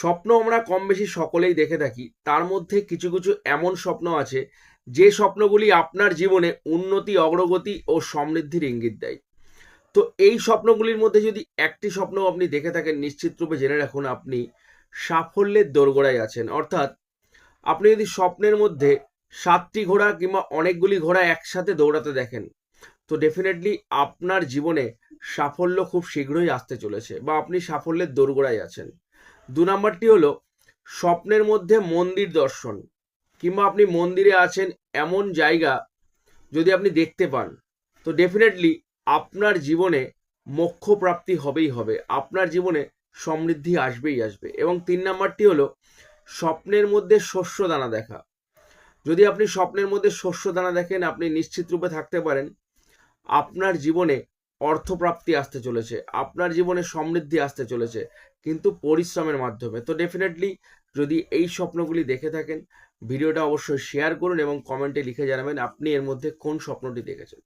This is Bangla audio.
স্বপ্ন আমরা কম বেশি সকলেই দেখে থাকি। তার মধ্যে কিছু কিছু এমন স্বপ্ন আছে যে স্বপ্নগুলি আপনার জীবনে উন্নতি, অগ্রগতি ও সমৃদ্ধির ইঙ্গিত দেয়। তো এই স্বপ্নগুলির মধ্যে যদি একটি স্বপ্ন আপনি দেখে থাকেন, নিশ্চিত রূপে জেনে রাখুন আপনি সাফল্যের দোরগোড়ায় আছেন। অর্থাৎ আপনি যদি স্বপ্নের মধ্যে 7টি ঘোড়া কিংবা অনেকগুলি ঘোড়া একসাথে দৌড়াতে দেখেন, তো ডেফিনেটলি আপনার জীবনে সাফল্য খুব শীঘ্রই আসতে চলেছে বা আপনি সাফল্যের দোরগোড়ায় আছেন। 2 নাম্বারটি হলো স্বপ্নের মধ্যে মন্দির দর্শন কিংবা আপনি মন্দিরে আছেন এমন জায়গা যদি আপনি দেখতে পান, তো ডেফিনেটলি আপনার জীবনে মোক্ষ প্রাপ্তি হবেই হবে, আপনার জীবনে সমৃদ্ধি আসবেই আসবে। এবং 3 নাম্বারটি হলো স্বপ্নের মধ্যে শস্য দানা দেখা। যদি আপনি স্বপ্নের মধ্যে শস্য দানা দেখেন, আপনি নিশ্চিত রূপে থাকতে পারেন আপনার জীবনে অর্থপ্রাপ্তি আসতে চলেছে, আপনার জীবনে সমৃদ্ধি আসতে চলেছে, কিন্তু পরিশ্রমের মাধ্যমে। তো ডেফিনেটলি যদি এই স্বপ্নগুলি দেখে থাকেন, ভিডিওটা অবশ্যই শেয়ার করুন এবং কমেন্টে লিখে জানাবেন আপনি এর মধ্যে কোন স্বপ্নটি দেখেছেন।